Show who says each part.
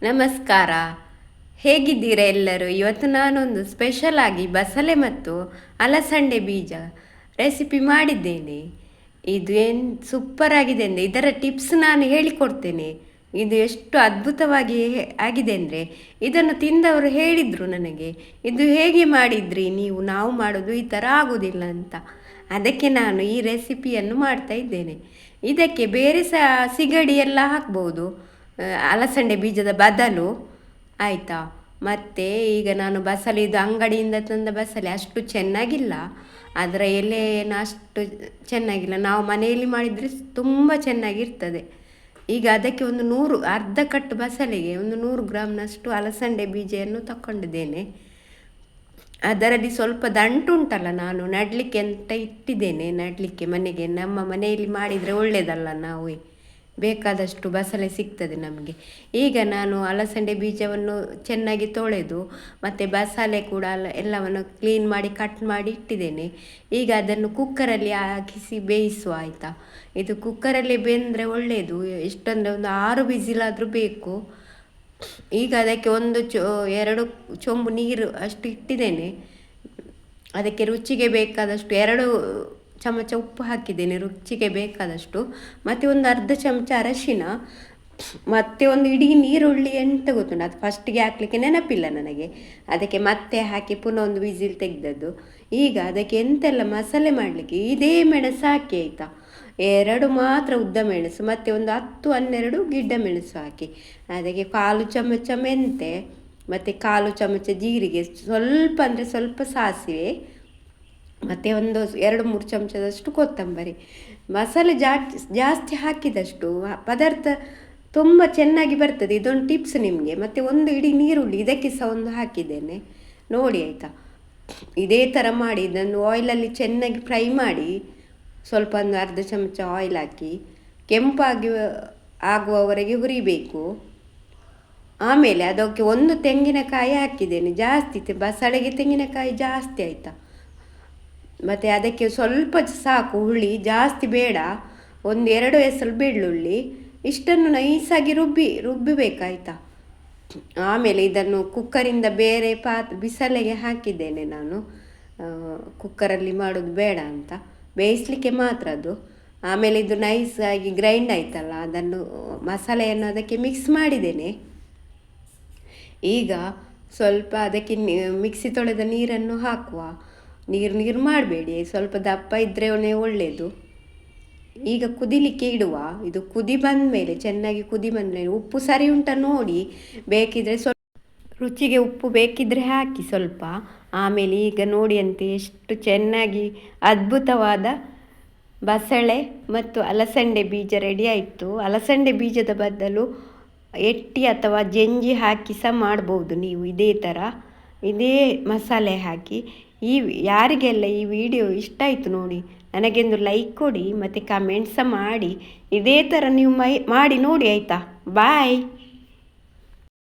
Speaker 1: ನಮಸ್ಕಾರ. ಹೇಗಿದ್ದೀರಾ ಎಲ್ಲರೂ? ಇವತ್ತು ನಾನೊಂದು ಸ್ಪೆಷಲ್ ಆಗಿ ಬಸಳೆ ಮತ್ತು ಅಲಸಂಡೆ ಬೀಜ ರೆಸಿಪಿ ಮಾಡಿದ್ದೇನೆ. ಇದು ಏನು ಸೂಪರ್ ಆಗಿದೆ ಅಂದರೆ ಇದರ ಟಿಪ್ಸ್ ನಾನು ಹೇಳಿಕೊಡ್ತೇನೆ. ಇದು ಎಷ್ಟು ಅದ್ಭುತವಾಗಿ ಆಗಿದೆ ಅಂದರೆ ಇದನ್ನು ತಿಂದವರು ಹೇಳಿದರು ನನಗೆ, ಇದು ಹೇಗೆ ಮಾಡಿದ್ರಿ ನೀವು, ನಾವು ಮಾಡೋದು ಈ ಥರ ಆಗೋದಿಲ್ಲ ಅಂತ. ಅದಕ್ಕೆ ನಾನು ಈ ರೆಸಿಪಿಯನ್ನು ಮಾಡ್ತಾ ಇದ್ದೇನೆ. ಇದಕ್ಕೆ ಬೇರೆ ಸಿಗಡಿ ಎಲ್ಲ ಹಾಕ್ಬೋದು, ಅಲಸಂಡೆ ಬೀಜದ ಬದಲು, ಆಯಿತಾ. ಮತ್ತು ಈಗ ನಾನು ಬಸಳೆ, ಇದು ಅಂಗಡಿಯಿಂದ ತಂದ ಬಸಳೆ ಅಷ್ಟು ಚೆನ್ನಾಗಿಲ್ಲ, ಅದರ ಎಲೆಯನ್ನು ಅಷ್ಟು ಚೆನ್ನಾಗಿಲ್ಲ. ನಾವು ಮನೆಯಲ್ಲಿ ಮಾಡಿದರೆ ತುಂಬ ಚೆನ್ನಾಗಿರ್ತದೆ. ಈಗ ಅದಕ್ಕೆ ಅರ್ಧ ಕಟ್ಟು ಬಸಳೆಗೆ 100 ಗ್ರಾಮ್ನಷ್ಟು ಅಲಸಂಡೆ ಬೀಜವನ್ನು ತಗೊಂಡಿದ್ದೇನೆ. ಅದರಲ್ಲಿ ಸ್ವಲ್ಪ ದಂಟುಂಟಲ್ಲ, ನಾನು ನೆಡಲಿಕ್ಕೆ ಅಂತ ಇಟ್ಟಿದ್ದೇನೆ. ನೆಡಲಿಕ್ಕೆ ಮನೆಗೆ, ನಮ್ಮ ಮನೆಯಲ್ಲಿ ಮಾಡಿದರೆ ಒಳ್ಳೆಯದಲ್ಲ, ನಾವು ಬೇಕಾದಷ್ಟು ಬಸಳೆ ಸಿಗ್ತದೆ ನಮಗೆ. ಈಗ ನಾನು ಅಲಸಂಡೆ ಬೀಜವನ್ನು ಚೆನ್ನಾಗಿ ತೊಳೆದು ಮತ್ತು ಬಸಳೆ ಕೂಡ ಎಲ್ಲವನ್ನು ಕ್ಲೀನ್ ಮಾಡಿ ಕಟ್ ಮಾಡಿ ಇಟ್ಟಿದ್ದೇನೆ. ಈಗ ಅದನ್ನು ಕುಕ್ಕರಲ್ಲಿ ಹಾಕಿಸಿ ಬೇಯಿಸುವ, ಆಯಿತಾ. ಇದು ಕುಕ್ಕರಲ್ಲಿ ಬೆಂದರೆ ಒಳ್ಳೆಯದು. ಎಷ್ಟಂದರೆ 6 ವಿಸಿಲಾದರೂ ಬೇಕು. ಈಗ ಅದಕ್ಕೆ 2 ಚೊಂಬು ನೀರು ಅಷ್ಟು ಇಟ್ಟಿದ್ದೇನೆ. ಅದಕ್ಕೆ ರುಚಿಗೆ ಬೇಕಾದಷ್ಟು 2 ಚಮಚ ಉಪ್ಪು ಹಾಕಿದ್ದೇನೆ, ರುಚಿಗೆ ಬೇಕಾದಷ್ಟು. ಮತ್ತು ಅರ್ಧ ಚಮಚ ಅರಶಿನ, ಮತ್ತು ಇಡೀ ನೀರುಳ್ಳಿ. ಎಂತ ಗೊತ್ತುಂಟು, ಅದು ಫಸ್ಟಿಗೆ ಹಾಕಲಿಕ್ಕೆ ನೆನಪಿಲ್ಲ ನನಗೆ, ಅದಕ್ಕೆ ಮತ್ತೆ ಹಾಕಿ ಪುನಃ ವಿಸಿಲ್ ತೆಗೆದದ್ದು. ಈಗ ಅದಕ್ಕೆ ಎಂತೆಲ್ಲ ಮಸಾಲೆ ಮಾಡಲಿಕ್ಕೆ, ಇದೇ ಮೆಣಸು ಹಾಕಿ, ಆಯಿತಾ. 2 ಮಾತ್ರ ಉದ್ದ ಮೆಣಸು, ಮತ್ತು 10-12 ಗಿಡ್ಡ ಮೆಣಸು ಹಾಕಿ. ಅದಕ್ಕೆ 1/4 ಚಮಚ ಮೆಂತೆ, ಮತ್ತು 1/4 ಚಮಚ ಜೀರಿಗೆ, ಸ್ವಲ್ಪ ಅಂದರೆ ಸ್ವಲ್ಪ ಸಾಸಿವೆ, ಮತ್ತು 2-3 ಚಮಚದಷ್ಟು ಕೊತ್ತಂಬರಿ. ಮಸಾಲೆ ಜಾಸ್ತಿ ಹಾಕಿದಷ್ಟು ಪದಾರ್ಥ ತುಂಬ ಚೆನ್ನಾಗಿ ಬರ್ತದೆ. ಇದೊಂದು ಟಿಪ್ಸ್ ನಿಮಗೆ. ಮತ್ತು ಇಡೀ ನೀರುಳ್ಳಿ ಇದಕ್ಕೆ ಸಹ ಹಾಕಿದ್ದೇನೆ ನೋಡಿ, ಆಯಿತಾ. ಇದೇ ಥರ ಮಾಡಿ ಇದನ್ನು ಆಯಿಲಲ್ಲಿ ಚೆನ್ನಾಗಿ ಫ್ರೈ ಮಾಡಿ, ಸ್ವಲ್ಪ ಅರ್ಧ ಚಮಚ ಆಯಿಲ್ ಹಾಕಿ ಕೆಂಪಾಗಿ ಆಗುವವರೆಗೆ ಹುರಿಬೇಕು. ಆಮೇಲೆ ಅದಕ್ಕೆ 1 ತೆಂಗಿನಕಾಯಿ ಹಾಕಿದ್ದೇನೆ, ಜಾಸ್ತಿ ಬಸಳೆಗೆ ತೆಂಗಿನಕಾಯಿ ಜಾಸ್ತಿ, ಆಯಿತಾ. ಮತ್ತು ಅದಕ್ಕೆ ಸ್ವಲ್ಪ ಸಾಕು ಹುಳಿ, ಜಾಸ್ತಿ ಬೇಡ. 1-2 ಎಸಳು ಬೆಳ್ಳುಳ್ಳಿ, ಇಷ್ಟನ್ನು ನೈಸಾಗಿ ರುಬ್ಬಿಬೇಕಾಯ್ತಾ. ಆಮೇಲೆ ಇದನ್ನು ಕುಕ್ಕರಿಂದ ಬೇರೆ ಬಿಸಲೆಗೆ ಹಾಕಿದ್ದೇನೆ ನಾನು. ಕುಕ್ಕರಲ್ಲಿ ಮಾಡೋದು ಬೇಡ ಅಂತ, ಬೇಯಿಸಲಿಕ್ಕೆ ಮಾತ್ರ ಅದು. ಆಮೇಲೆ ಇದು ನೈಸಾಗಿ ಗ್ರೈಂಡ್ ಆಯ್ತಲ್ಲ, ಅದನ್ನು ಮಸಾಲೆಯನ್ನು ಅದಕ್ಕೆ ಮಿಕ್ಸ್ ಮಾಡಿದ್ದೇನೆ. ಈಗ ಸ್ವಲ್ಪ ಅದಕ್ಕೆ ಮಿಕ್ಸಿ ತೊಳೆದ ನೀರನ್ನು ಹಾಕುವ. ನೀರು ಮಾಡಬೇಡಿ, ಸ್ವಲ್ಪ ದಪ್ಪ ಇದ್ದರೆ ಒಳ್ಳೆಯದು. ಈಗ ಕುದಿಲಿಕ್ಕೆ ಇಡುವ. ಇದು ಕುದಿ ಬಂದಮೇಲೆ, ಚೆನ್ನಾಗಿ ಕುದಿ ಬಂದಮೇಲೆ ಉಪ್ಪು ಸರಿ ಉಂಟ ನೋಡಿ, ಬೇಕಿದ್ರೆ ಸ್ವಲ್ಪ ರುಚಿಗೆ ಉಪ್ಪು ಬೇಕಿದ್ರೆ ಹಾಕಿ ಸ್ವಲ್ಪ. ಆಮೇಲೆ ಈಗ ನೋಡಿ ಅಂತೆ ಎಷ್ಟು ಚೆನ್ನಾಗಿ ಅದ್ಭುತವಾದ ಬಸಳೆ ಮತ್ತು ಅಲಸಂಡೆ ಬೀಜ ರೆಡಿ ಆಯಿತು. ಅಲಸಂಡೆ ಬೀಜದ ಬದಲು ಎಟ್ಟಿ ಅಥವಾ ಜಂಜಿ ಹಾಕಿ ಸಹ ಮಾಡ್ಬೋದು ನೀವು. ಇದೇ ಥರ ಇದೇ ಮಸಾಲೆ ಹಾಕಿ. ಯಾರಿಗೆಲ್ಲ ಈ ವಿಡಿಯೋ ಇಷ್ಟ ಆಯಿತು ನೋಡಿ, ನನಗೆಂದು ಲೈಕ್ ಕೊಡಿ ಮತ್ತು ಕಮೆಂಟ್ಸ ಮಾಡಿ. ಇದೇ ಥರ ನೀವು ಮಾಡಿ ನೋಡಿ, ಆಯಿತಾ. ಬಾಯ್.